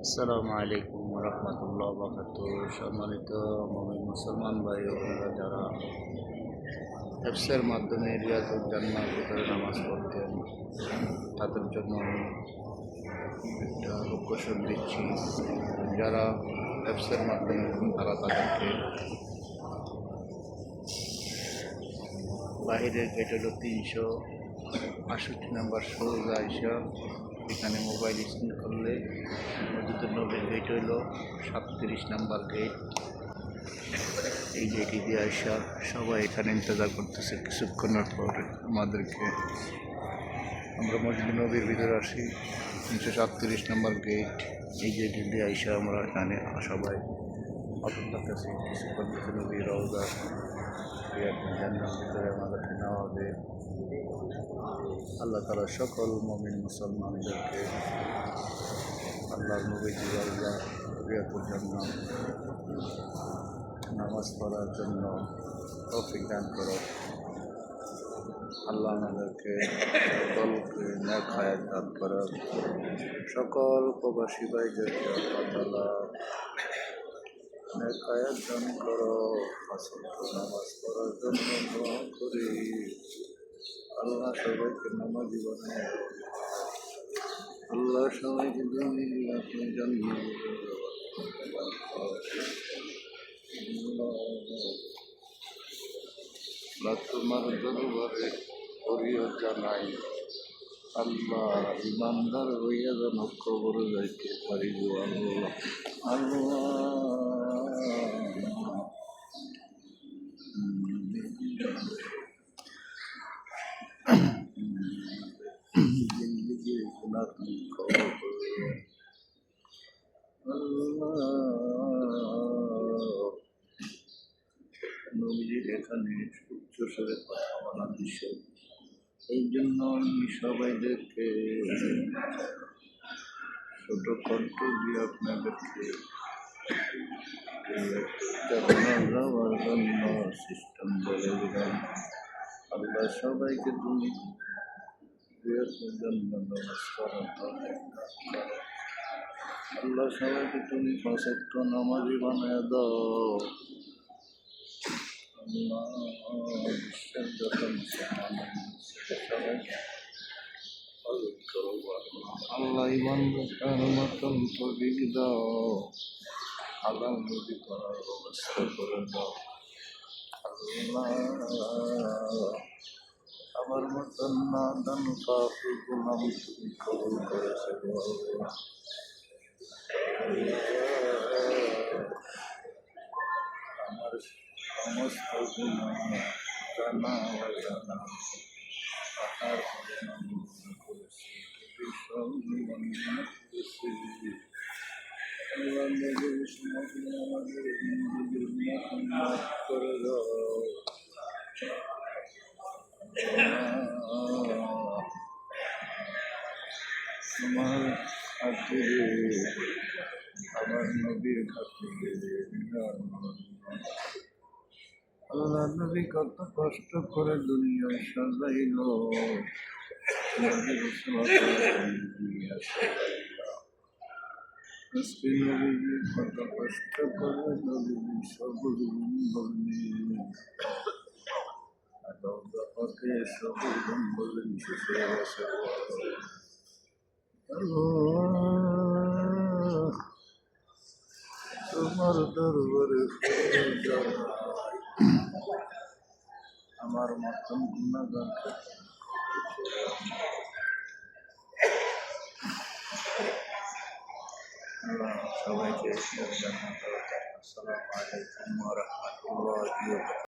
আসসালামু আলাইকুম রহমতুল্লাহ বারাকাতুহু। সম্মানিত মুমিন মুসলমান ভাই ও বোনেরা, যারা হেফসের মাধ্যমে রিয়াজুল জান্নার ভিতরে নামাজ পড়তেন, তাদের জন্য আমি একটা লোকেশন দিচ্ছি। যারা হেফসের মাধ্যমে তারা তাদেরকে বাহিরের গেট হলো 368 নাম্বার সোজা আইসা এখানে মোবাইল স্ক্যান করলে মসজিদুল নবীর গেট হইল 37 নাম্বার গেট। এই গেটে দিয়ে আইসা সবাই এখানে ইন্তজার করতেছে কিছুক্ষণের পরে আমাদেরকে। আমরা মসজিদুল নবীর ভিতরে আসি 337 নাম্বার গেট। এই গেটে দিয়ে আইসা আমরা এখানে সবাই অপেক্ষা করতেছি কিছুক্ষণ মসজিদুল নবীর রওজা জান্নাতের ভিতরে আমাদেরকে নেওয়া হবে। আল্লাহ তাআলা সকল মুমিন মুসলমানদেরকে আল্লাহর নবীজি রওজা রিয়াজুল জান্নাত নামাজ পড়ার জন্য তৌফিক দান করো। আল্লাহ আমাদেরকে সকলকে নেক হায়াত দান করো। সকল প্রবাসী ভাইদেরকে আল্লাহ তাআলা নেক হায়াত দান করো। নামাজ পড়ার জন্য দোয়া করি। আল্লাহ সবাইকে নামাজি বানায়। আল্লাহ সবাইকে তোমার দরবারে করিয়া জানাই, আল্লাহ ইমানদার হইয়া যেন কবরে যাইতে পারি গো আল্লাহ। নবীজির এখানে উচ্চস্বরে কথা বলা নিষেধ। এই জন্য আমি সবাইদেরকে ছোট কণ্ঠ দিয়ে আপনাদেরকে যাওয়ার জন্য সিস্টেম বলে দিলাম। আল্লাহ সবাইকে তুমি আল্লাহ সবাইকে তুমি 5 ওয়াক্ত নামাজি বানায় দাও। বিশ্বের যত মুসলমান আল্লাহ ইমান রাখার মতন তৌফিক দাও। হালাল রুজি করার ব্যবস্থা করে দাও আল্লাহ। আমার মতন না দান পাপী গুনাহ তুমি কবুল করেছো আল্লাহ। আমার সমস্ত গুনাহ জানা অজানা তাহার করেছি করে দাও। আমার খাতিরে আমার নবীর খাতিরে আল্লাহ নবী কত কষ্ট করে দুনিয়ায় সাজাইল। আজকে নবীজি কত কষ্ট করে নবীজি সবুজ বলনি সবুজ বললেন শেষ হয়ে গেছে। তোমার দরবারে আমার মতন গুণাগান সবাইকে আসসালামু আলাইকুম ওয়া রাহমাতুল্লাহি ওয়া বারাকাতুহু।